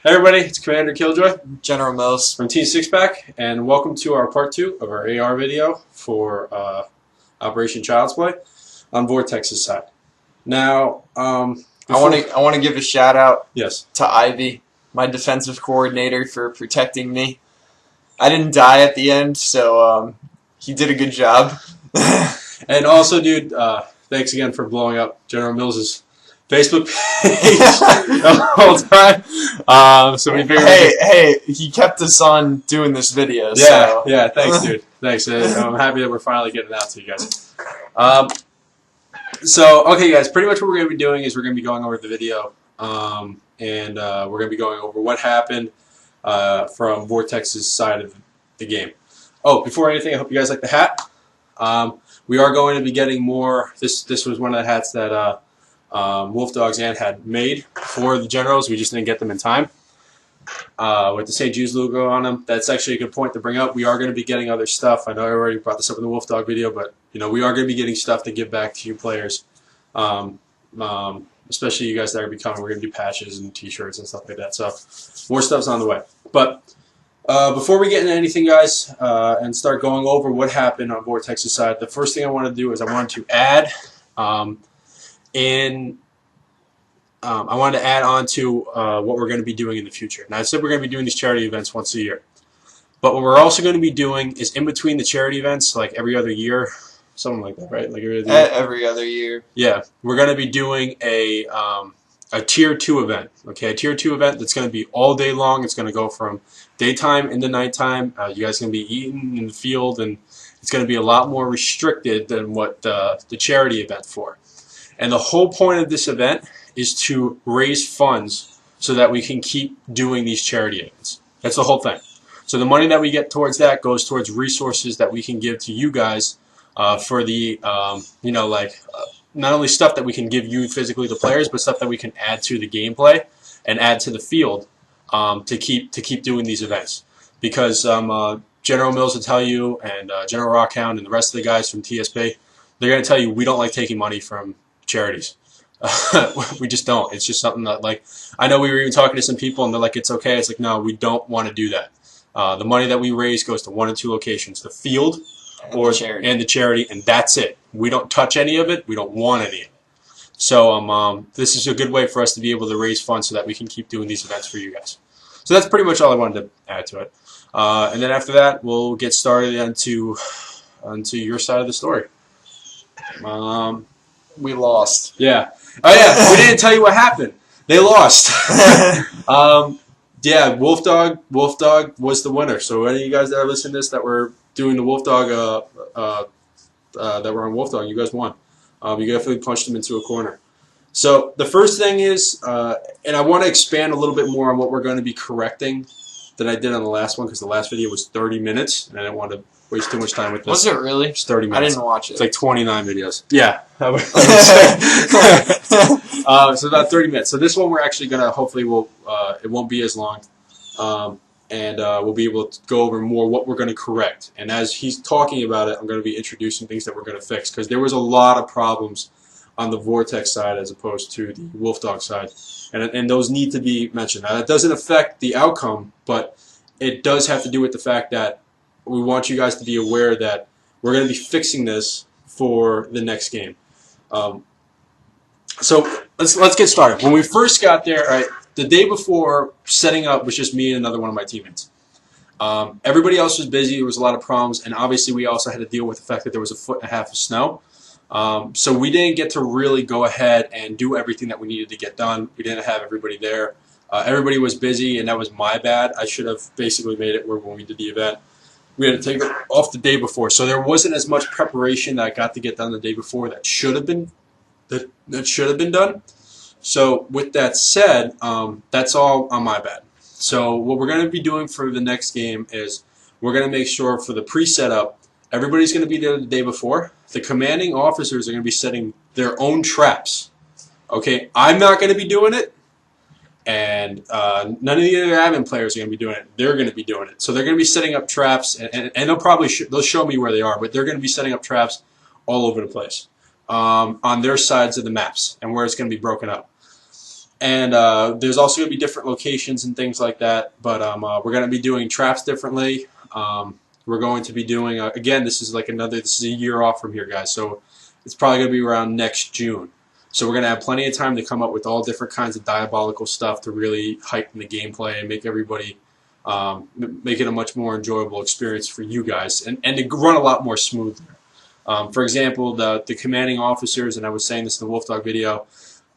Hey everybody, it's Commander Killjoy General Mills. from Team Six Pack, and welcome to our part 2 of our AR video for Operation Child's Play on Vortex's side. Now, I want to give a shout out yes, to Ivy, my defensive coordinator, for protecting me. I didn't die at the end, so he did a good job. and also, dude, thanks again for blowing up General Mills's Facebook page the whole time. So we figured, hey, he kept us on doing this video. Yeah, yeah, thanks, dude. Thanks. I'm happy that we're finally getting it out to you guys. Okay, guys, pretty much what we're going to be doing is we're going to be going over the video, and we're going to be going over what happened from Vortex's side of the game. Oh, before anything, I hope you guys like the hat. We are going to be getting more. This was one of the hats that Wolf Dogs and had made for the Generals. We just didn't get them in time. With the St. Jude's logo on them. That's actually a good point to bring up. We are going to be getting other stuff. I know I already brought this up in the Wolf Dog video, but we are going to be getting stuff to give back to you players, especially you guys that are becoming. We're going to do patches and T-shirts and stuff like that. So more stuff's on the way. But before we get into anything, guys, and start going over what happened on Vortex's side, the first thing I want to do is I wanted to add I wanted to add on to what we're going to be doing in the future. Now, I said we're going to be doing these charity events once a year. But what we're also going to be doing is in between the charity events, like every other year, something like that, right? Like every other year. Yeah. We're going to be doing a Tier 2 event. Okay, a Tier 2 event that's going to be all day long. It's going to go from daytime into nighttime. You guys are going to be eating in the field, and it's going to be a lot more restricted than what the charity event for. And the whole point of this event is to raise funds so that we can keep doing these charity events. That's the whole thing. So the money that we get towards that goes towards resources that we can give to you guys for the, not only stuff that we can give you physically, the players, but stuff that we can add to the gameplay and add to the field to keep doing these events. Because General Mills will tell you, and General Rockhound and the rest of the guys from TSP, they're going to tell you we don't like taking money from charities. We just don't. It's just something that, like, I know we were even talking to some people and they're like, it's okay. It's like, no, we don't want to do that. The money that we raise goes to one of two locations, the field and the charity, and that's it. We don't touch any of it. We don't want any of it. So this is a good way for us to be able to raise funds so that we can keep doing these events for you guys. So that's pretty much all I wanted to add to it. And then after that, we'll get started onto your side of the story. We lost. Yeah. Oh yeah, we didn't tell you what happened. They lost. Yeah, Wolf Dog was the winner. So any of you guys that are listening to this that were doing the Wolf Dog, that were on Wolf Dog, you guys won. You definitely punched them into a corner. So the first thing is, and I want to expand a little bit more on what we're going to be correcting than I did on the last one, because the last video was 30 minutes, and I didn't want to waste too much time with this. Was it really? It's 30 minutes. I didn't watch it. It's like 29 videos. Yeah. So about 30 minutes. So this one we're actually going to, hopefully it won't be as long. And we'll be able to go over more what we're going to correct. And as he's talking about it, I'm going to be introducing things that we're going to fix, because there was a lot of problems on the Vortex side as opposed to the Wolf Dog side. And those need to be mentioned. Now, that doesn't affect the outcome, but it does have to do with the fact that we want you guys to be aware that we're going to be fixing this for the next game. So let's get started. When we first got there, right, the day before setting up was just me and another one of my teammates. Everybody else was busy. There was a lot of problems, and obviously we also had to deal with the fact that there was 1.5 feet of snow. So we didn't get to really go ahead and do everything that we needed to get done. We didn't have everybody there. Everybody was busy, and that was my bad. I should have basically made it where when we did the event, we had to take it off the day before. So there wasn't as much preparation that I got to get done the day before that should have been done. So with that said, that's all on my bad. So what we're going to be doing for the next game is we're going to make sure for the pre-setup, everybody's going to be there the day before. The commanding officers are going to be setting their own traps. Okay, I'm not going to be doing it, and none of the other admin players are going to be doing it. They're going to be doing it. So they're going to be setting up traps, and they'll probably they'll show me where they are, but they're going to be setting up traps all over the place on their sides of the maps and where it's going to be broken up. And there's also going to be different locations and things like that. But we're going to be doing traps differently. We're going to be doing, again, this is a year off from here, guys. So it's probably going to be around next June. So we're going to have plenty of time to come up with all different kinds of diabolical stuff to really heighten the gameplay and make everybody, make it a much more enjoyable experience for you guys and to run a lot more smoothly. For example, the commanding officers, and I was saying this in the Wolf Dog video,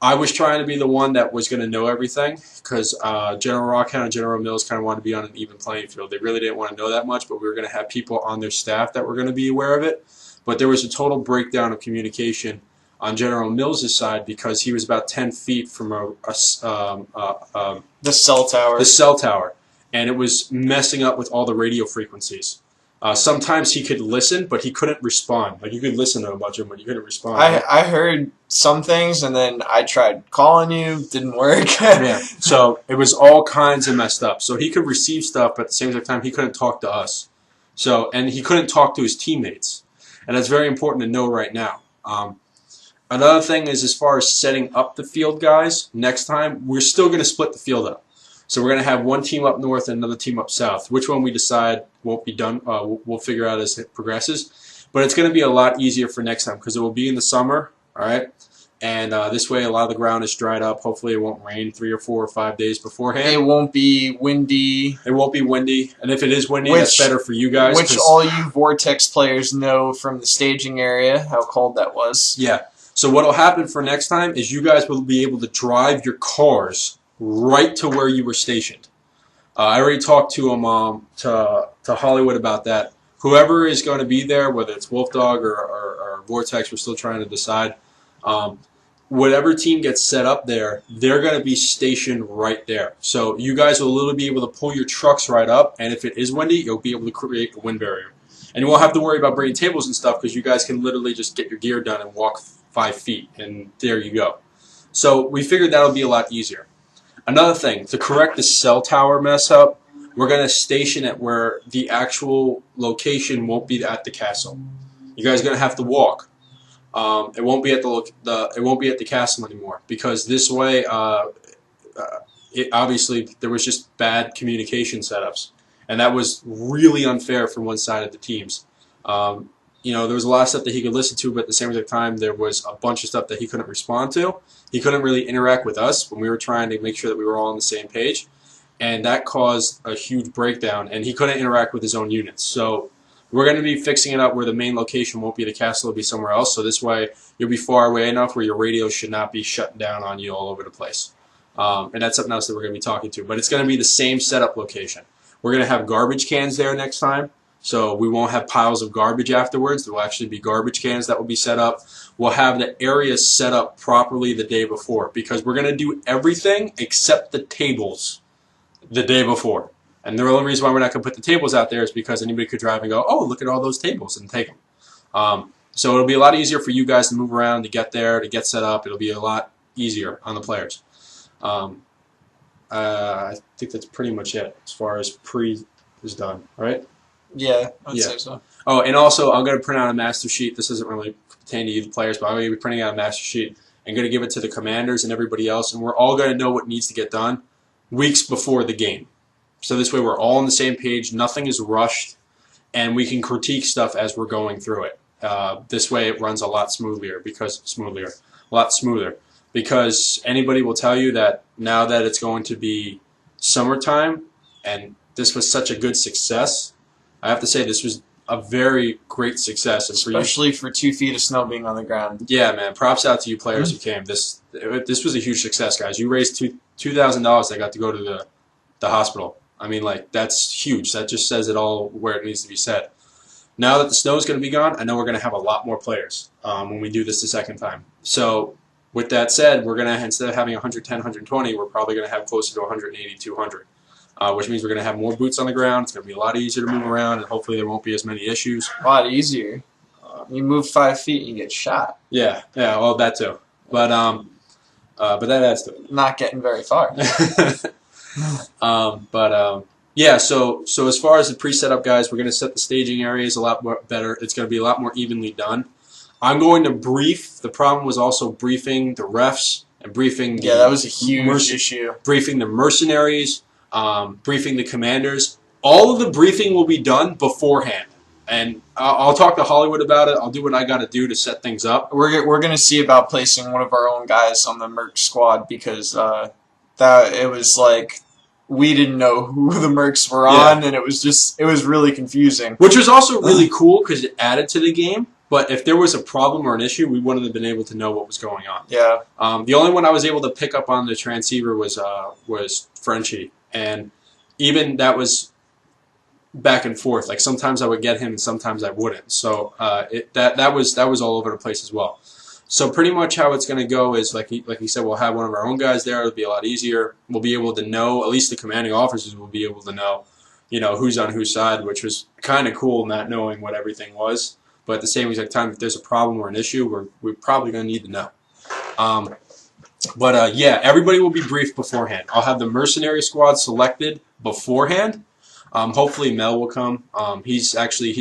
I was trying to be the one that was going to know everything because General Rockhound and General Mills kind of wanted to be on an even playing field. They really didn't want to know that much, but we were going to have people on their staff that were going to be aware of it. But there was a total breakdown of communication on General Mills' side because he was about 10 feet from the cell tower. The cell tower, and it was messing up with all the radio frequencies. Sometimes he could listen, but he couldn't respond. Like, you could listen to a bunch of them, but you couldn't respond. I heard some things, and then I tried calling you. Didn't work. Yeah. So it was all kinds of messed up. So he could receive stuff, but at the same time, he couldn't talk to us. And he couldn't talk to his teammates. And that's very important to know right now. Another thing is, as far as setting up the field, guys, next time, we're still going to split the field up. So we're going to have one team up north and another team up south. Which one we decide won't be done. We'll figure out as it progresses. But it's going to be a lot easier for next time because it will be in the summer, all right? And this way, a lot of the ground is dried up. Hopefully, it won't rain 3 or 4 or 5 days beforehand. It won't be windy. It won't be windy. And if it is windy, that's better for you guys. Which all you Vortex players know from the staging area, how cold that was. Yeah. So what will happen for next time is you guys will be able to drive your cars right to where you were stationed. I already talked to to Hollywood about that. Whoever is going to be there, whether it's Wolf Dog or Vortex, we're still trying to decide. Whatever team gets set up there, they're going to be stationed right there. So you guys will literally be able to pull your trucks right up, and if it is windy, you'll be able to create a wind barrier. And you won't have to worry about bringing tables and stuff because you guys can literally just get your gear done and walk 5 feet, and there you go. So we figured that'll be a lot easier. Another thing, to correct the cell tower mess up, we're going to station it where the actual location won't be at the castle. You guys are going to have to walk. It won't be at the castle anymore because this way, obviously there was just bad communication setups, and that was really unfair from one side of the teams. There was a lot of stuff that he could listen to, but at the same time, there was a bunch of stuff that he couldn't respond to. He couldn't really interact with us when we were trying to make sure that we were all on the same page, and that caused a huge breakdown, and he couldn't interact with his own units. So we're going to be fixing it up where the main location won't be the castle, it'll be somewhere else, so this way you'll be far away enough where your radio should not be shutting down on you all over the place. And that's something else that we're going to be talking to, but it's going to be the same setup location. We're going to have garbage cans there next time. So we won't have piles of garbage afterwards. There will actually be garbage cans that will be set up. We'll have the area set up properly the day before because we're going to do everything except the tables the day before. And the only reason why we're not going to put the tables out there is because anybody could drive and go, oh, look at all those tables, and take them. So it'll be a lot easier for you guys to move around, to get there, to get set up. It'll be a lot easier on the players. I think that's pretty much it as far as pre is done, right? Yeah, I'd say so. Oh, and also I'm going to print out a master sheet. This doesn't really pertain to you, the players, but I'm going to be printing out a master sheet and going to give it to the commanders and everybody else, and we're all going to know what needs to get done weeks before the game. So this way we're all on the same page, nothing is rushed, and we can critique stuff as we're going through it. This way it runs a lot smoother because anybody will tell you that now that it's going to be summertime and this was such a good success, I have to say this was a very great success. Especially for 2 feet of snow being on the ground. Yeah, man. Props out to you players who came. This was a huge success, guys. You raised $2,000 that got to go to the hospital. I mean, like, that's huge. That just says it all where it needs to be said. Now that the snow is going to be gone, I know we're going to have a lot more players when we do this the second time. So with that said, we're going to, instead of having 110, 120, we're probably going to have closer to 180, 200. Which means we're going to have more boots on the ground. It's going to be a lot easier to move around, and hopefully there won't be as many issues. A lot easier. You move 5 feet, you get shot. Yeah, well, that too. But that adds to it. Not getting very far. Yeah, so as far as the pre-setup, guys, we're going to set the staging areas a lot more better. It's going to be a lot more evenly done. I'm going to brief. The problem was also briefing the refs and briefing Yeah, that was a huge issue. briefing the mercenaries, briefing the commanders. All of the briefing will be done beforehand. And I'll talk to Hollywood about it. I'll do what I got to do to set things up. We're gonna see about placing one of our own guys on the Merc squad because that it was like we didn't know who the Mercs were on, and it was really confusing. Which was also really cool because it added to the game. But if there was a problem or an issue, we wouldn't have been able to know what was going on. Yeah. The only one I was able to pick up on the transceiver was Frenchie, and even that was back and forth. Like sometimes I would get him, and sometimes I wouldn't. So that was all over the place as well. So pretty much how it's going to go is like he said, we'll have one of our own guys there. It'll be a lot easier. We'll be able to know, at least the commanding officers will be able to know, who's on whose side, which was kind of cool, not knowing what everything was. But at the same exact time, if there's a problem or an issue, we're probably going to need to know. Yeah, everybody will be briefed beforehand. I'll have the mercenary squad selected beforehand. Hopefully Mel will come. He's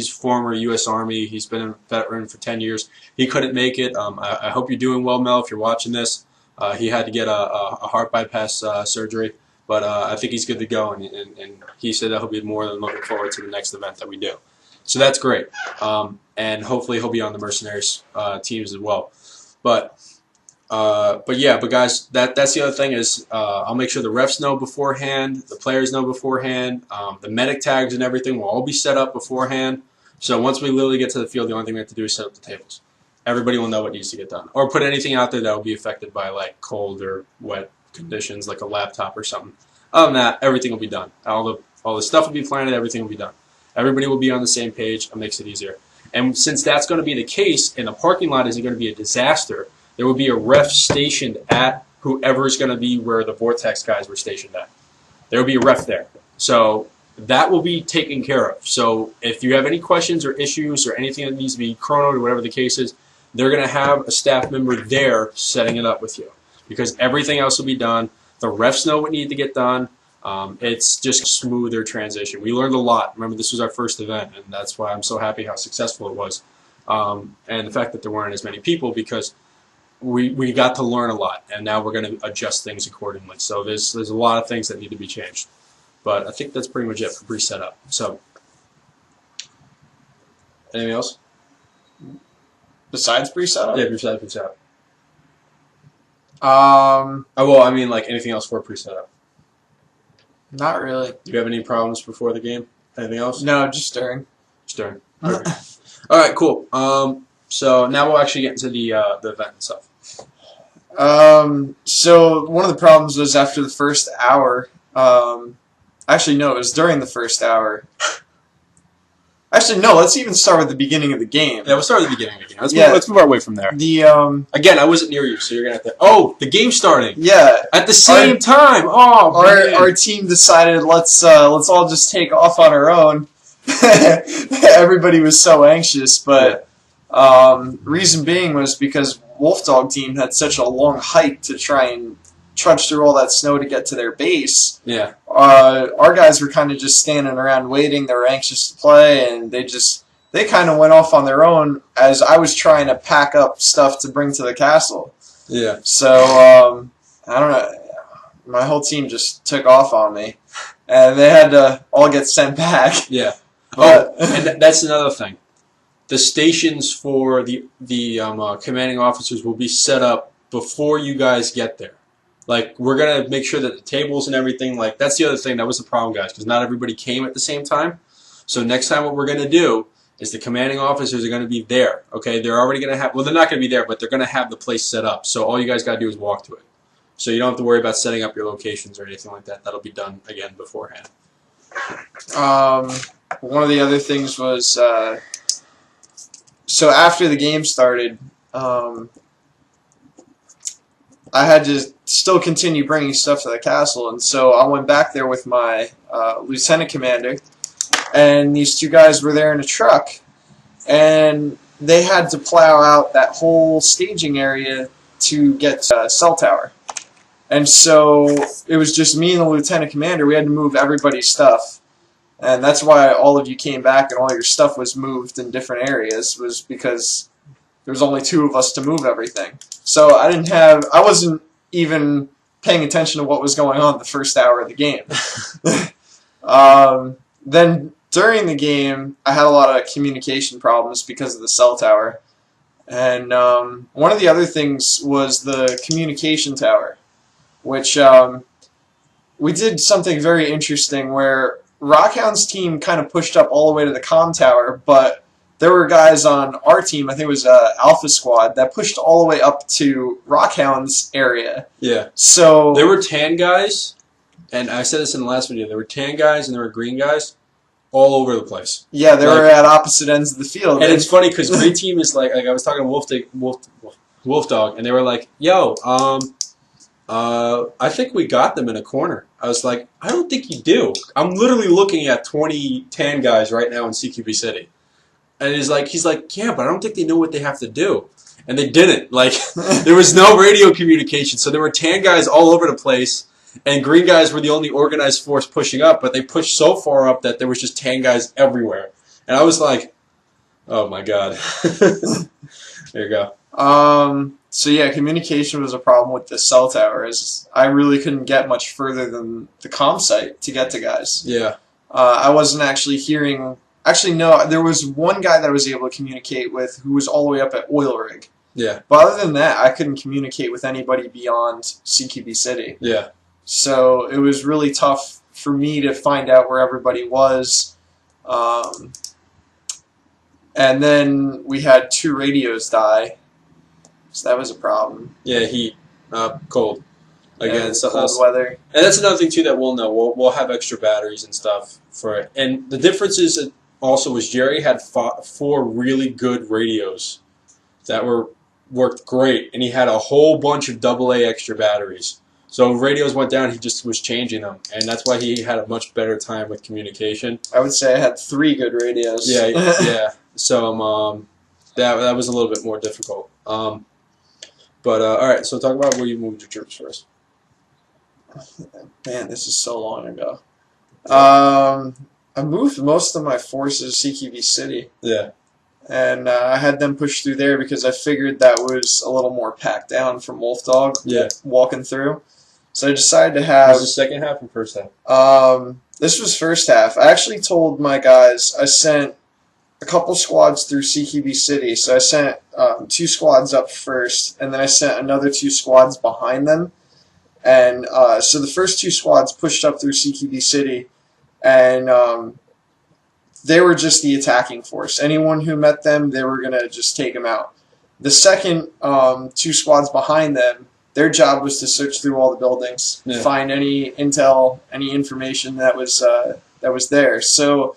former U.S. Army. He's been a veteran for 10 years. He couldn't make it. I hope you're doing well, Mel, if you're watching this. He had to get a heart bypass surgery, but I think he's good to go, and he said that he'll be more than looking forward to the next event that we do. So that's great. And hopefully he'll be on the mercenaries teams as well. But guys, that's the other thing is I'll make sure the refs know beforehand, the players know beforehand, the medic tags and everything will all be set up beforehand. So once we literally get to the field, the only thing we have to do is set up the tables. Everybody will know what needs to get done, or put anything out there that will be affected by like cold or wet conditions, like a laptop or something. Other than that, everything will be done. All the stuff will be planted. Everything will be done. Everybody will be on the same page. It makes it easier. And since that's going to be the case, and the parking lot isn't going to be a disaster, there will be a ref stationed at whoever's going to be where the Vortex guys were stationed at. There will be a ref there. So that will be taken care of. So if you have any questions or issues or anything that needs to be chronoed or whatever the case is, they're going to have a staff member there setting it up with you. Because everything else will be done. The refs know what needs to get done. It's just a smoother transition. We learned a lot. Remember, this was our first event, and that's why I'm so happy how successful it was. And the fact that there weren't as many people, because we got to learn a lot, and now we're going to adjust things accordingly. So there's a lot of things that need to be changed. But I think that's pretty much it for pre-setup. So, anything else? Besides pre-setup? Yeah, besides pre-setup. Oh, well, I mean, like anything else for pre-setup? Not really. Do you have any problems before the game? Anything else? No, just during. Just during. All right, cool. So now we'll actually get into the event and stuff. So one of the problems was after the first hour. Actually, no, it was during the first hour. Actually, no. Let's even start with the beginning of the game. Yeah, we'll start at the beginning of the game. Let's move our way from there. Again, I wasn't near you, so you're gonna have to. Oh, the game's starting. Yeah, at the same time. Oh, our team decided let's all just take off on our own. Everybody was so anxious, but reason being was because Wolf Dog team had such a long hike to try and trudge through all that snow to get to their base. Yeah. Our guys were kind of just standing around waiting. They were anxious to play, and they kind of went off on their own as I was trying to pack up stuff to bring to the castle. Yeah. So I don't know. My whole team just took off on me, and they had to all get sent back. Yeah. And that's another thing. The stations for the commanding officers will be set up before you guys get there. Like, we're going to make sure that the tables and everything, like, that's the other thing. That was the problem, guys, because not everybody came at the same time. So next time what we're going to do is the commanding officers are going to be there, okay? They're already going to have, well, they're not going to be there, but they're going to have the place set up. So all you guys got to do is walk to it. So you don't have to worry about setting up your locations or anything like that. That'll be done, again, beforehand. One of the other things was, so after the game started, I had to still continue bringing stuff to the castle, and so I went back there with my lieutenant commander, and these two guys were there in a truck, and they had to plow out that whole staging area to get cell tower. And so it was just me and the lieutenant commander. We had to move everybody's stuff, and that's why all of you came back and all your stuff was moved in different areas, was because there was only two of us to move everything. So I wasn't even paying attention to what was going on the first hour of the game. Then during the game, I had a lot of communication problems because of the cell tower. And one of the other things was the communication tower, which we did something very interesting where Rockhound's team kind of pushed up all the way to the comm tower, but there were guys on our team, I think it was Alpha Squad, that pushed all the way up to Rockhound's area. Yeah. So there were tan guys, and I said this in the last video, there were tan guys and there were green guys all over the place. Yeah, they were at opposite ends of the field. And it's funny because green team is like I was talking to Wolf Dog, and they were like, yo, I think we got them in a corner. I was like, I don't think you do. I'm literally looking at 20 tan guys right now in CQB City. And he's like, yeah, but I don't think they know what they have to do. And they didn't. Like, there was no radio communication. So there were tan guys all over the place, and green guys were the only organized force pushing up, but they pushed so far up that there was just tan guys everywhere. And I was like, oh my God. There you go. So yeah, communication was a problem with the cell tower. As I really couldn't get much further than the comm site to get to guys. Yeah. I wasn't actually hearing. Actually, no. There was one guy that I was able to communicate with who was all the way up at Oil Rig. Yeah. But other than that, I couldn't communicate with anybody beyond CQB City. Yeah. So it was really tough for me to find out where everybody was. And then we had 2 radios die. So that was a problem. Yeah, heat, cold. Again, Yeah, stuff cold else. weather. And that's another thing too that we'll know. We'll have extra batteries and stuff for it. And the difference is also was Jerry had 4 really good radios that worked great, and he had a whole bunch of AA extra batteries. So if radios went down, he just was changing them, and that's why he had a much better time with communication. I would say I had 3 good radios. Yeah, yeah. So that was a little bit more difficult. But all right, so talk about where you moved your troops first. Man, this is so long ago. I moved most of my forces to CQB City. Yeah. And I had them push through there because I figured that was a little more packed down from Wolf Dog walking through. So I decided to have... Was this second half or first half? This was first half. I actually told my guys, I sent a couple squads through CQB City. So I sent 2 squads up first, and then I sent another 2 squads behind them. And so the first 2 squads pushed up through CQB City, and they were just the attacking force. Anyone who met them, they were going to just take them out. The second 2 squads behind them, their job was to search through all the buildings, find any intel, any information that was there. So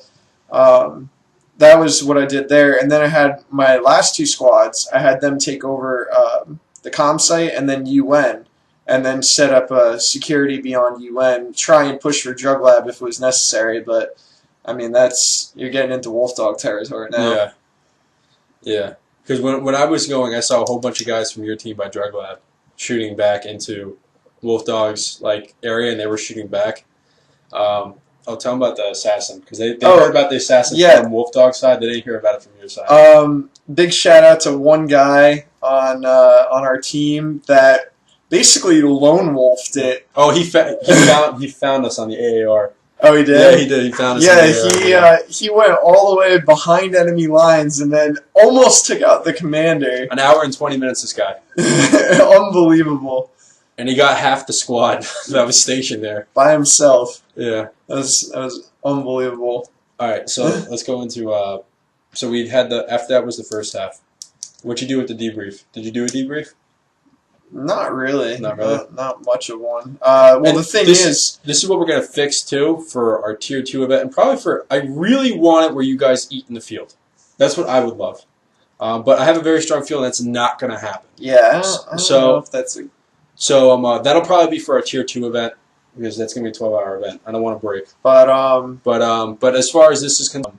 that was what I did there. And then I had my last 2 squads. I had them take over the comm site and then UN, and then set up a security beyond UN, try and push for drug lab if it was necessary. But I mean, you're getting into Wolf Dog territory now. Yeah. Yeah. Because when I was going, I saw a whole bunch of guys from your team by drug lab shooting back into Wolf Dog's area, and they were shooting back. I'll tell them about the assassin, because they heard about the assassin from Wolf Dog's side. They didn't hear about it from your side. Big shout out to one guy on our team that basically lone wolfed it. Oh, he found us on the AAR. Oh, he did? Yeah, he did. He found us on the AAR. He went all the way behind enemy lines and then almost took out the commander. An hour and 20 minutes, this guy. Unbelievable. And he got half the squad that was stationed there. By himself. Yeah. That was unbelievable. All right, so let's go into... so we had after that was the first half. What'd you do with the debrief? Did you do a debrief? Not really. Not really? Not much of one. Well, and the thing is... This is what we're going to fix, too, for our Tier 2 event. And probably for... I really want it where you guys eat in the field. That's what I would love. But I have a very strong feeling that's not going to happen. Yeah, I don't know if that's... So that'll probably be for our Tier 2 event, because that's going to be a 12-hour event. I don't want to break. But as far as this is concerned,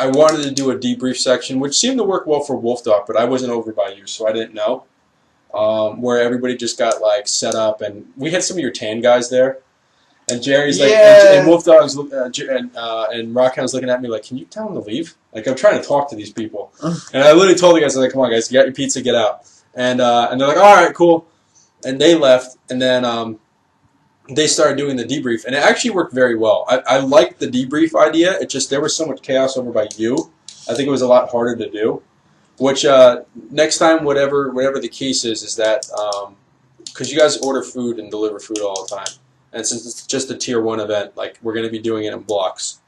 I wanted to do a debrief section, which seemed to work well for Wolf Dog, but I wasn't over by you, so I didn't know. Where everybody just got set up, and we had some of your tan guys there, and Jerry's and Wolf Dog's and Rockhound's looking at me like, "Can you tell them to leave?" Like, I'm trying to talk to these people, and I literally told the guys, "Come on, guys, you got your pizza, get out." And they're like, "All right, cool." and they left, and then they started doing the debrief, and it actually worked very well. I liked the debrief idea. It just there was so much chaos over by you. I think it was a lot harder to do. Which next time, whatever the case is that because you guys order food and deliver food all the time, and since it's just a tier 1 event, like we're gonna be doing it in blocks.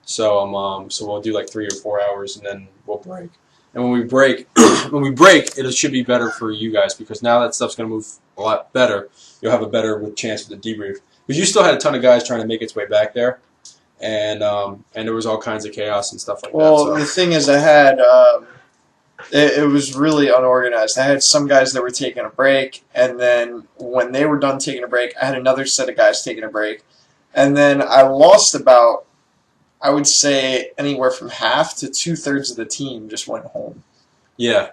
So so we'll do like 3 or 4 hours, and then we'll break. And when we break, it should be better for you guys because now that stuff's gonna move a lot better. You'll have a better chance with the debrief because you still had a ton of guys trying to make its way back there, and there was all kinds of chaos and stuff like that. Well, the thing is, I had it was really unorganized. I had some guys that were taking a break, and then when they were done taking a break, I had another set of guys taking a break, and then I lost about, I would say, anywhere from half to 2/3 of the team just went home. Yeah,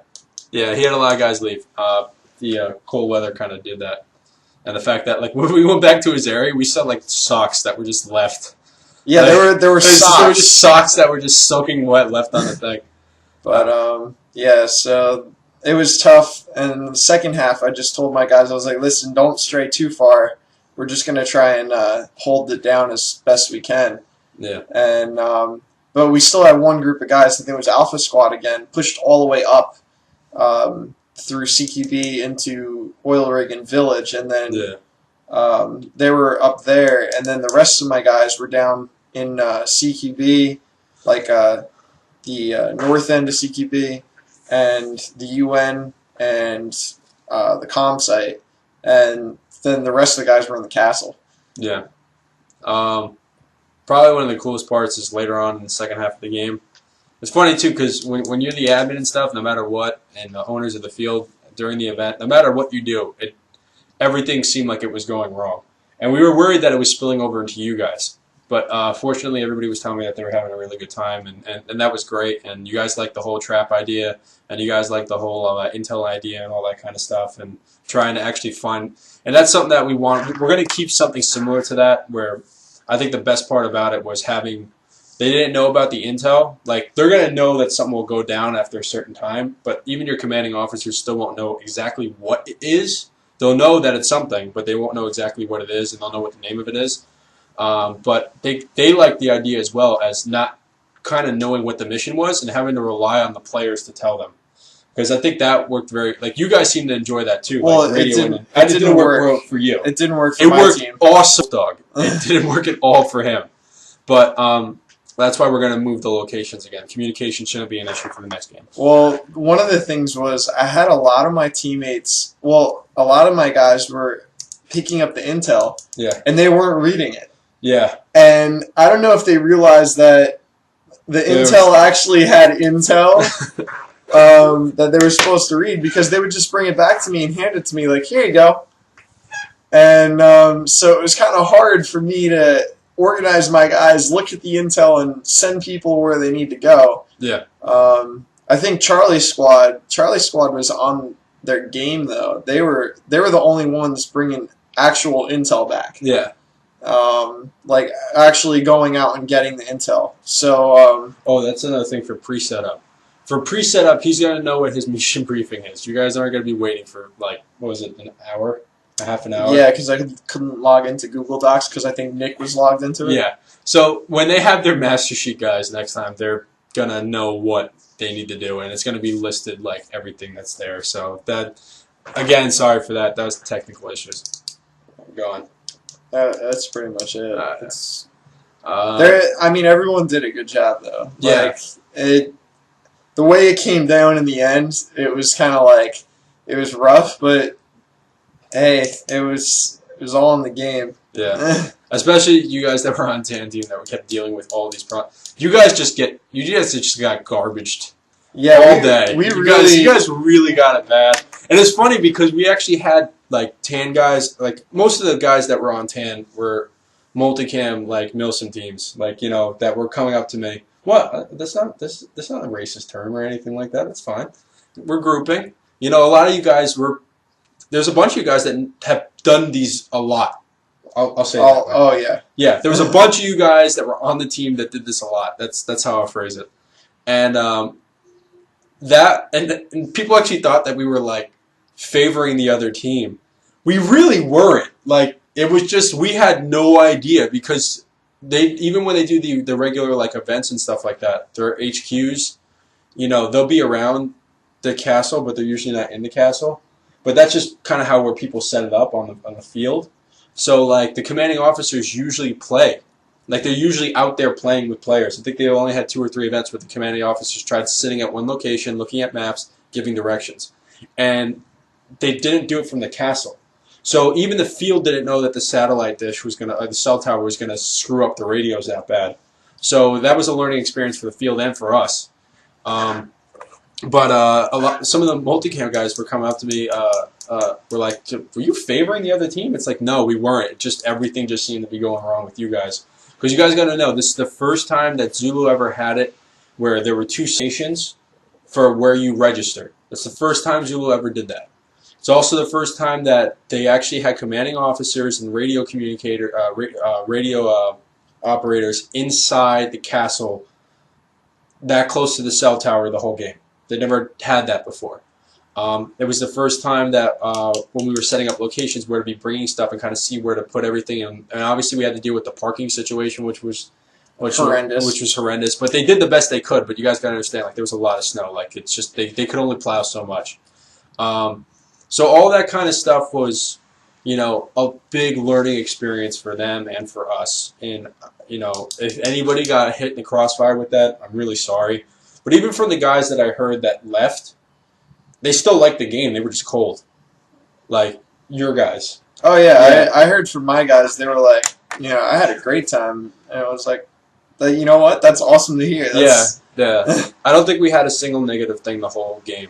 he had a lot of guys leave. The cold weather kind of did that. And the fact that, like, when we went back to his area, we saw, like, socks that were just left. Yeah, like, there were socks. There were just socks that were just soaking wet left on the thing. But, yeah, so it was tough. And in the second half, I just told my guys, I was like, listen, don't stray too far. We're just going to try and hold it down as best we can. Yeah. And but we still had one group of guys, I think it was Alpha Squad again, pushed all the way up through CQB into Oil Rig and Village, and then they were up there, and then the rest of my guys were down in CQB, like the north end of CQB, and the UN, and the comm site, and then the rest of the guys were in the castle. Yeah. Probably one of the coolest parts is later on in the second half of the game. It's funny, too, because when you're the admin and stuff, no matter what, and the owners of the field during the event, no matter what you do, everything seemed like it was going wrong. And we were worried that it was spilling over into you guys. But fortunately, everybody was telling me that they were having a really good time, and that was great. And you guys liked the whole trap idea, and you guys liked the whole intel idea and all that kind of stuff, and trying to actually find. And that's something that we want. We're going to keep something similar to that, where I think the best part about it was having. They didn't know about the intel. Like, they're going to know that something will go down after a certain time, but even your commanding officers still won't know exactly what it is. They'll know that it's something, but they won't know exactly what it is, and they'll know what the name of it is. But they like the idea as well as not kind of knowing what the mission was and having to rely on the players to tell them. Because I think that worked very... Like, you guys seem to enjoy that, too. Well, like it didn't work for you. It didn't work for my team. It worked awesome, dog. It didn't work at all for him. But that's why we're going to move the locations again. Communication shouldn't be an issue for the next game. Well, one of the things was I had a lot of my teammates... Well, a lot of my guys were picking up the intel. Yeah. And they weren't reading it. Yeah. And I don't know if they realized that the intel actually had intel that they were supposed to read, because they would just bring it back to me and hand it to me like, here you go. And so it was kind of hard for me to organize my guys, look at the intel, and send people where they need to go. Yeah. I think Charlie Squad was on their game, though. They were the only ones bringing actual intel back. Yeah. Like actually going out and getting the intel. So oh, that's another thing for pre-setup. For pre-setup, he's going to know what his mission briefing is. You guys aren't going to be waiting for, like, what was it, an hour? A half an hour? Yeah, because I couldn't log into Google Docs because I think Nick was logged into it. Yeah. So when they have their master sheet, guys, next time, they're going to know what they need to do, and it's going to be listed, like, everything that's there. So that, again, sorry for that. That was the technical issues. Go on. That's pretty much it. I mean, everyone did a good job, though. Yeah. Like, the way it came down in the end, it was kind of like, it was rough, but hey, it was all in the game. Yeah. Especially you guys that were on Tan Team that kept dealing with all these problems. You guys just got garbaged all day. You guys really got it bad. And it's funny because we actually had like Tan guys, like most of the guys that were on Tan multicam like Milsim teams, like, you know, that were coming up to me. What? That's not a racist term or anything like that. It's fine. We're grouping. You know, a lot of you guys there's a bunch of you guys that have done these a lot. I'll say that. Oh yeah. Yeah, there was a bunch of you guys that were on the team that did this a lot. That's how I'll phrase it. And and people actually thought that we were like favoring the other team. We really weren't. Like, it was just, we had no idea because even when they do the regular, like, events and stuff like that, their HQs, they'll be around the castle, but they're usually not in the castle. But that's just kind of where people set it up on the field. So, like, the commanding officers usually play. Like, they're usually out there playing with players. I think they only had 2 or 3 events where the commanding officers tried sitting at one location, looking at maps, giving directions. And they didn't do it from the castle. So even the field didn't know that the satellite dish was the cell tower was gonna screw up the radios that bad. So that was a learning experience for the field and for us. Some of the multicam guys were coming up to me, were like, "Were you favoring the other team?" It's like, no, we weren't. Everything just seemed to be going wrong with you guys. Because you guys got to know, this is the first time that Zulu ever had it where there were 2 stations for where you registered. That's the first time Zulu ever did that. It's also the first time that they actually had commanding officers and radio operators inside the castle that close to the cell tower the whole game. They never had that before. It was the first time that when we were setting up locations where to be bringing stuff and kind of see where to put everything. And obviously we had to deal with the parking situation, which was horrendous. But they did the best they could. But you guys got to understand, like, there was a lot of snow. Like, it's just they could only plow so much. So all that kind of stuff was, a big learning experience for them and for us. And, if anybody got hit in the crossfire with that, I'm really sorry. But even from the guys that I heard that left, they still liked the game. They were just cold. Like, your guys. Oh, yeah. I heard from my guys, they were like, I had a great time. And I was like, you know what? That's awesome to hear. Yeah. I don't think we had a single negative thing the whole game.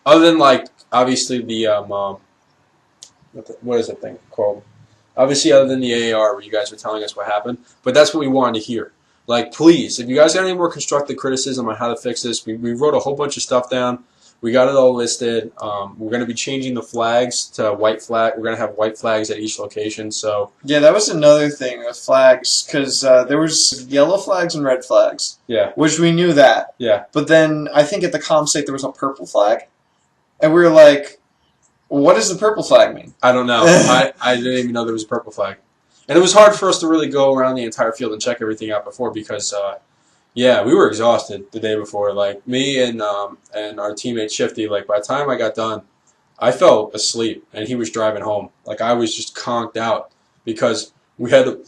Other than, like, obviously the, what is that thing called? Obviously, other than the AAR where you guys were telling us what happened. But that's what we wanted to hear. Like, please, if you guys got any more constructive criticism on how to fix this, we wrote a whole bunch of stuff down. We got it all listed. We're going to be changing the flags to white flag. We're going to have white flags at each location. So yeah, that was another thing with flags because there was yellow flags and red flags. Yeah, which we knew that. Yeah, but then I think at the comm site there was a purple flag, and we were like, "What does the purple flag mean?" I don't know. I didn't even know there was a purple flag, and it was hard for us to really go around the entire field and check everything out before because. Yeah, we were exhausted the day before. Like, me and our teammate Shifty, like, by the time I got done, I fell asleep, and he was driving home. Like, I was just conked out because we had to,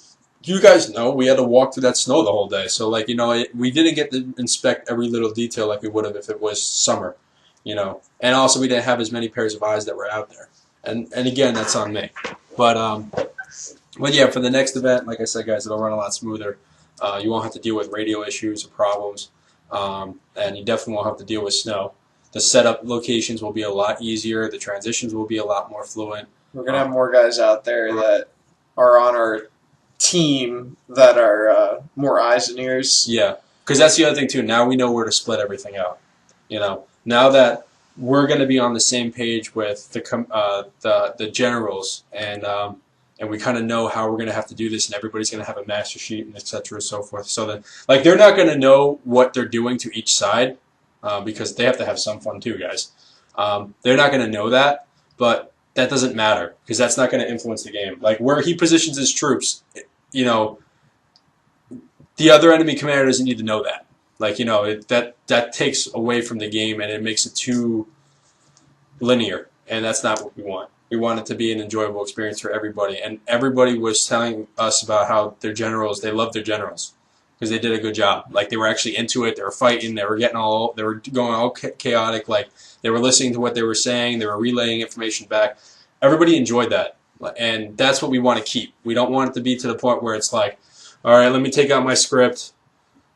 you guys know, we had to walk through that snow the whole day. So, like, we didn't get to inspect every little detail like we would have if it was summer, And also we didn't have as many pairs of eyes that were out there. And again, that's on me. But yeah, for the next event, like I said, guys, it'll run a lot smoother. You won't have to deal with radio issues or problems, and you definitely won't have to deal with snow. The setup locations will be a lot easier. The transitions will be a lot more fluent. We're going to have more guys out there that are on our team that are more eyes and ears. Yeah, because that's the other thing, too. Now we know where to split everything out. Now that we're going to be on the same page with the generals and we kind of know how we're going to have to do this, and everybody's going to have a master sheet, and et cetera, and so forth. So that, like, they're not going to know what they're doing to each side because they have to have some fun too, guys. They're not going to know that, but that doesn't matter because that's not going to influence the game. Like, where he positions his troops, the other enemy commander doesn't need to know that. Like, that takes away from the game, and it makes it too linear, and that's not what we want. We want it to be an enjoyable experience for everybody. And everybody was telling us about how they loved their generals because they did a good job. Like, they were actually into it. They were fighting. They were going all chaotic. Like, they were listening to what they were saying. They were relaying information back. Everybody enjoyed that. And that's what we want to keep. We don't want it to be to the point where it's like, all right, let me take out my script.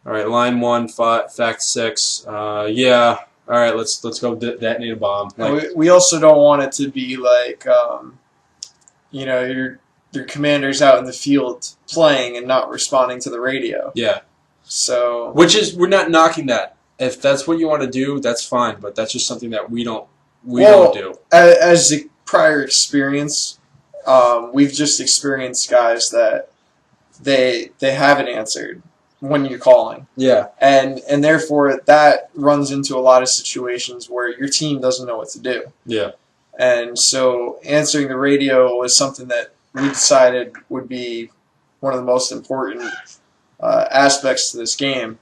All right, line 1, fact 6. Yeah. All right, let's go detonate a bomb. Like, we also don't want it to be like, your commander's out in the field playing and not responding to the radio. Yeah. So. We're not knocking that. If that's what you want to do, that's fine. But that's just something that we don't do. As a prior experience, we've just experienced guys that they haven't answered when you're calling. Yeah. And therefore that runs into a lot of situations where your team doesn't know what to do. Yeah. And so answering the radio was something that we decided would be one of the most important aspects to this game,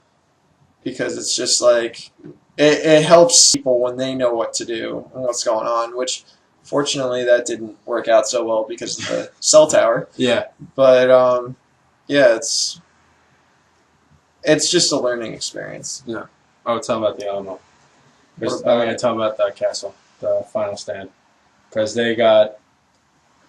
because it's just like it helps people when they know what to do and what's going on, which fortunately that didn't work out so well because of the cell tower. Yeah. But yeah, it's just a learning experience. Yeah. Oh, tell about the Alamo. What I'm about going to tell about that castle, the final stand. Because they got...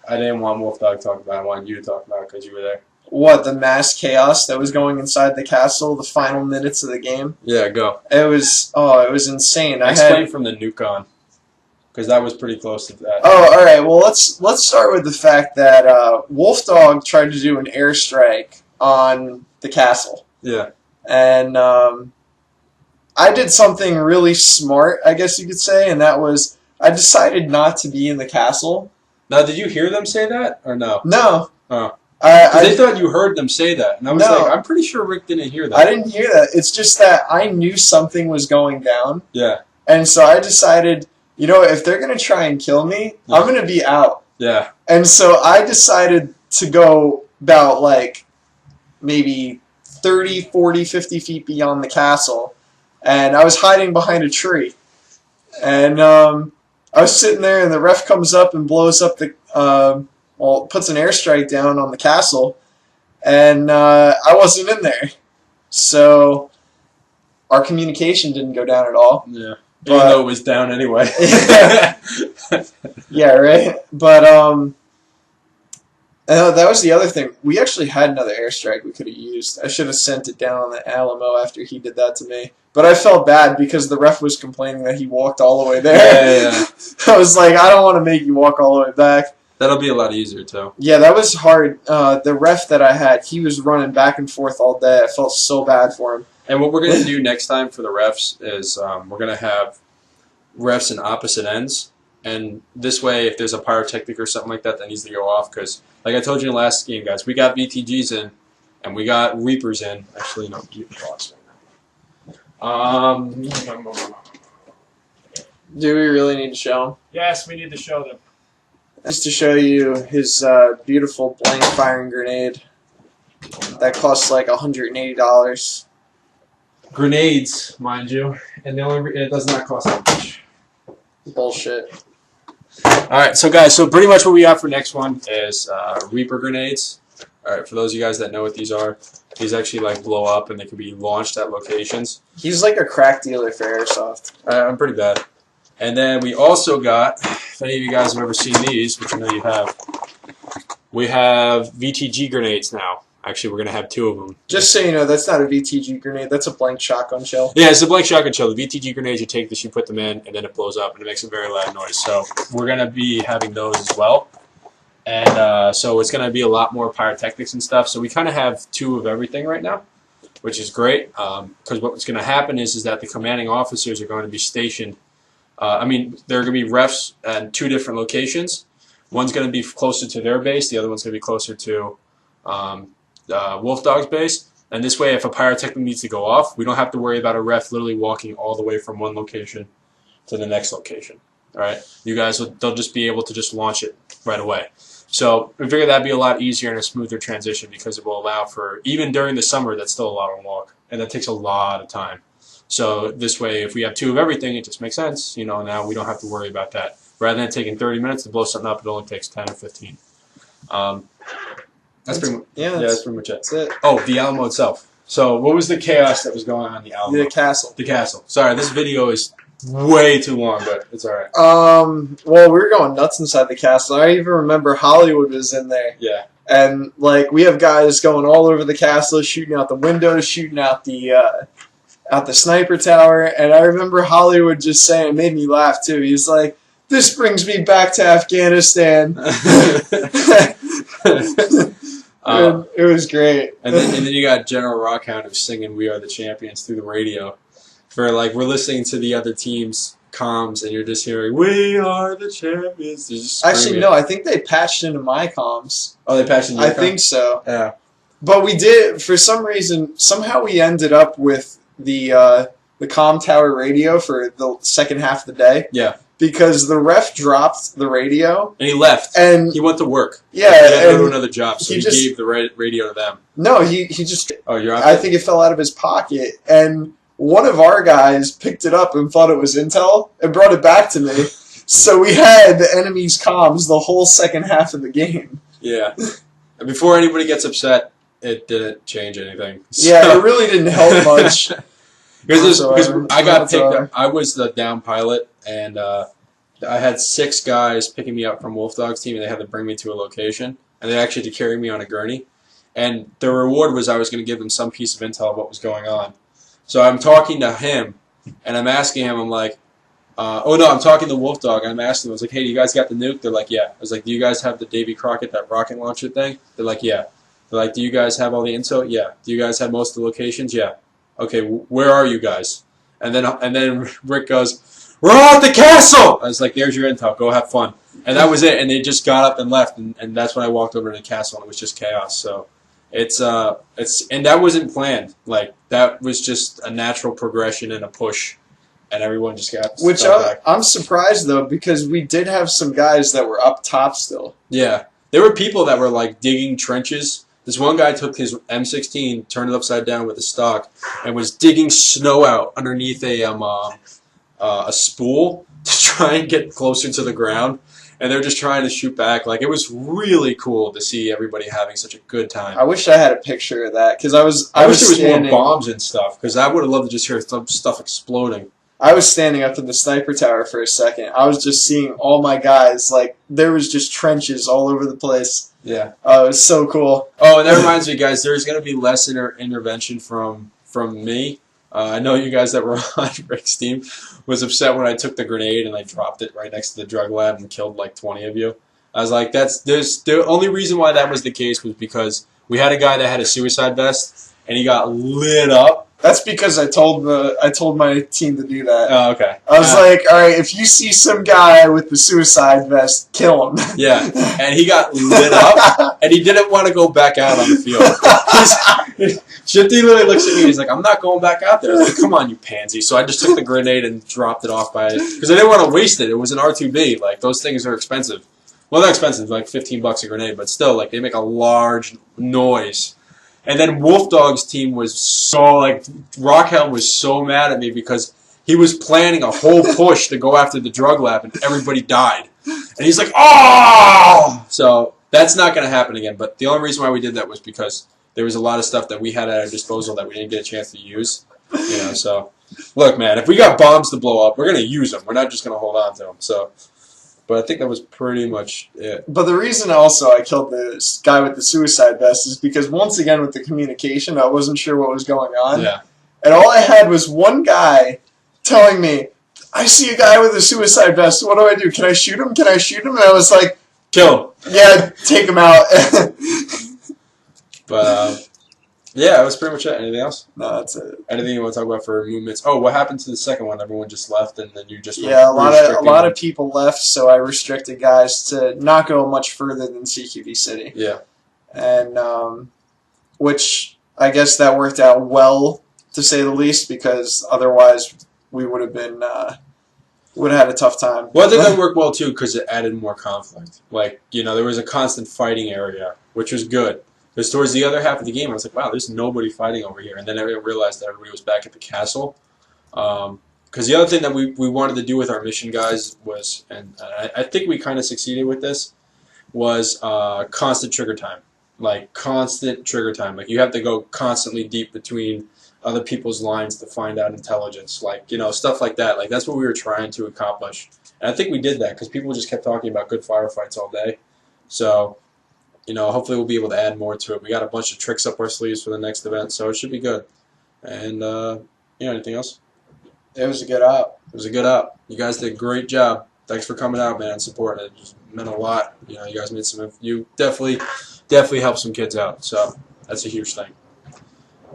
I didn't want Wolf Dog to talk about it. I wanted you to talk about it because you were there. What, the mass chaos that was going inside the castle, the final minutes of the game? Yeah, go. It was insane. Explain from the nuke on. Because that was pretty close to that. Oh, all right. Well, let's start with the fact that Wolf Dog tried to do an airstrike on the castle. Yeah. And I did something really smart, I guess you could say, and that was I decided not to be in the castle. Now, did you hear them say that, or no? No. Oh. I they thought you heard them say that. And I was like, I'm pretty sure Rick didn't hear that. I didn't hear that. It's just that I knew something was going down. Yeah. And so I decided, you know, if they're going to try and kill me, Yeah. I'm going to be out. Yeah. And so I decided to go about, like, maybe 30, 40, 50 feet beyond the castle. And I was hiding behind a tree. And I was sitting there, and the ref comes up and blows up the... puts an airstrike down on the castle, and I wasn't in there. So our communication didn't go down at all. Yeah. Even though it was down anyway. Yeah, right? But that was the other thing. We actually had another airstrike we could have used. I should have sent it down on the Alamo after he did that to me. But I felt bad because the ref was complaining that he walked all the way there. Yeah. I was like, I don't want to make you walk all the way back. That'll be a lot easier, too. Yeah, that was hard. The ref that I had, he was running back and forth all day. I felt so bad for him. And what we're going to do next time for the refs is we're going to have refs in opposite ends. And this way, if there's a pyrotechnic or something like that needs to go off, because, like I told you in the last game, guys, we got VTGs in, and we got Reapers in. Actually, no, you pause. Do we really need to show him? Yes, we need to show them. Just to show you his beautiful blank firing grenade that costs like $180. Grenades, mind you, and it does not cost that much. Bullshit. Alright, so guys, so pretty much what we got for next one is Reaper grenades. Alright, for those of you guys that know what these are, these actually like blow up and they can be launched at locations. He's like a crack dealer for airsoft. I'm pretty bad. And then we also got, if any of you guys have ever seen these, which I know you have, we have VTG grenades now. Actually, we're going to have 2 of them. Just so you know, that's not a VTG grenade. That's a blank shotgun shell. Yeah, it's a blank shotgun shell. The VTG grenades, you take this, you put them in, and then it blows up, and it makes a very loud noise. So we're going to be having those as well. And so it's going to be a lot more pyrotechnics and stuff. So we kind of have 2 of everything right now, which is great. Because what's going to happen is that the commanding officers are going to be stationed. There are going to be refs at 2 different locations. One's going to be closer to their base. The other one's going to be closer to Wolf Dog's base. And this way, if a pyrotechnic needs to go off, we don't have to worry about a ref literally walking all the way from one location to the next location. All right, you guys, they'll just be able to just launch it right away. So we figured that'd be a lot easier and a smoother transition because it will allow for, even during the summer, that's still a lot of walk, and that takes a lot of time. So this way, if we have 2 of everything, it just makes sense. You know, now we don't have to worry about that. Rather than taking 30 minutes to blow something up, it only takes 10 or 15. That's pretty much it. That's it. Oh, the Alamo itself. So what was the chaos that was going on in the Alamo? The castle. The castle. Sorry, this video is way too long, but it's all right. Well, we were going nuts inside the castle. I even remember Hollywood was in there. Yeah. And, like, we have guys going all over the castle, shooting out the windows, shooting out the sniper tower. And I remember Hollywood just saying, it made me laugh, too. He's like, this brings me back to Afghanistan. It was great. And then you got General Rockhound who's singing "We Are the Champions" through the radio. For like, we're listening to the other team's comms, and you're just hearing "We are the champions." Just actually, no, I think they patched into my comms. Oh, they patched into your I think so. Yeah. But we did, for some reason, somehow we ended up with the comm tower radio for the second half of the day. Yeah. because the ref dropped the radio. And he left. And he went to work. Yeah. He had to go to and another job, so he just gave the radio to them. No, he just. Oh, you're out I there? think it fell out of his pocket, and one of our guys picked it up and thought it was intel and brought it back to me. So we had the enemy's comms the whole second half of the game. Yeah. And before anybody gets upset, it didn't change anything. So. Yeah, it really didn't help much. Because I got picked up. I was the down pilot, and I had 6 guys picking me up from Wolf Dog's team, and they had to bring me to a location. And they actually had to carry me on a gurney. And the reward was I was going to give them some piece of intel of what was going on. So I'm talking to him, and I'm asking him, I'm like, I'm talking to Wolf Dog, and I'm asking him, I was like, hey, do you guys got the nuke? They're like, yeah. I was like, do you guys have the Davy Crockett, that rocket launcher thing? They're like, yeah. They're like, do you guys have all the intel? Yeah. Do you guys have most of the locations? Yeah. Okay, where are you guys? And then Rick goes, we're all at the castle! I was like, there's your intel, go have fun. And that was it, and they just got up and left, and that's when I walked over to the castle, and it was just chaos. So and that wasn't planned. Like, that was just a natural progression and a push, and everyone just got Which back. I'm surprised, though, because we did have some guys that were up top still. Yeah. There were people that were, like, digging trenches. This one guy took his M16, turned it upside down with a stock, and was digging snow out underneath a spool to try and get closer to the ground. And they're just trying to shoot back. Like, it was really cool to see everybody having such a good time. I wish I had a picture of that, because I wish there was more bombs and stuff, because I would have loved to just hear some stuff exploding. I was standing up in the sniper tower for a second. I was just seeing all my guys. Like, there was just trenches all over the place. Yeah. It was so cool. Oh, and that reminds me, guys, there's going to be less intervention from me. I know you guys that were on Rick's team was upset when I took the grenade and I dropped it right next to the drug lab and killed like 20 of you. I was like, the only reason why that was the case was because we had a guy that had a suicide vest and he got lit up. That's because I told my team to do that. Oh, okay. I was like, all right, if you see some guy with the suicide vest, kill him. Yeah, and he got lit up, and he didn't want to go back out on the field. Shifty literally looks at me, he's like, I'm not going back out there. I was like, come on, you pansy. So I just took the grenade and dropped it off because I didn't want to waste it. It was an R2B. Like, those things are expensive. Well, not expensive, like $15 a grenade, but still, like, they make a large noise. And then Wolf Dog's team was so, like, Rockhelm was so mad at me because he was planning a whole push to go after the drug lab and everybody died. And he's like, oh! So that's not going to happen again. But the only reason why we did that was because there was a lot of stuff that we had at our disposal that we didn't get a chance to use. You know, so, look, man, if we got bombs to blow up, we're going to use them. We're not just going to hold on to them. So, but I think that was pretty much it. But the reason also I killed the guy with the suicide vest is because once again with the communication, I wasn't sure what was going on. Yeah. And all I had was one guy telling me, I see a guy with a suicide vest. What do I do? Can I shoot him? Can I shoot him? And I was like, kill him. Yeah, take him out. But, yeah, that was pretty much it. Anything else? No, that's it. Anything you want to talk about for movements? Oh, what happened to the second one? Everyone just left, and then you just a lot of people left, so I restricted guys to not go much further than CQB City. Yeah, and which I guess that worked out well, to say the least, because otherwise we would have been would have had a tough time. Well, I think that worked well too because it added more conflict. Like, you know, there was a constant fighting area, which was good. Because towards the other half of the game, I was like, wow, there's nobody fighting over here. And then I realized that everybody was back at the castle. Because the other thing that we wanted to do with our mission, guys, was, and I think we kind of succeeded with this, was constant trigger time. Like, constant trigger time. Like, you have to go constantly deep between other people's lines to find out intelligence. Like, you know, stuff like that. Like, that's what we were trying to accomplish. And I think we did that because people just kept talking about good firefights all day. So, you know, hopefully we'll be able to add more to it. We got a bunch of tricks up our sleeves for the next event, so it should be good. And, you know, anything else? It was a good op. It was a good op. You guys did a great job. Thanks for coming out, man, and supporting it. It just meant a lot. You know, you guys made some. You definitely helped some kids out. So that's a huge thing.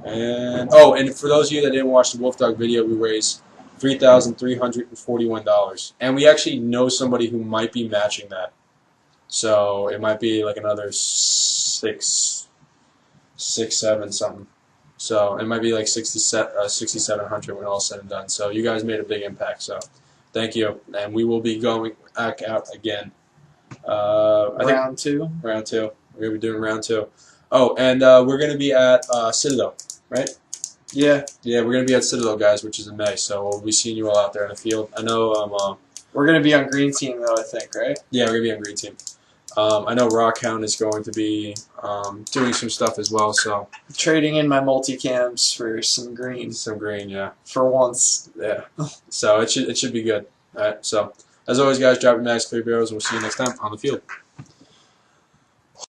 And and for those of you that didn't watch the Wolf Dog video, we raised $3,341, and we actually know somebody who might be matching that. So it might be like another 7 something. So it might be like 6,700 when all said and done. So you guys made a big impact. So Thank you. And we will be going back out again. I think Round 2. round 2. We're going to be doing round 2. Oh, and we're going to be at Citadel, right? Yeah. Yeah, we're going to be at Citadel, guys, which is in May. So we'll be seeing you all out there in the field. I know. We're going to be on green team, though, I think, right? Yeah, we're going to be on green team. I know Rockhound is going to be doing some stuff as well. So Trading in my multicams for some green. some green, yeah. For once. Yeah. So it should be good. All right. So as always, guys, drop your mags, clear barrels, and we'll see you next time on the field.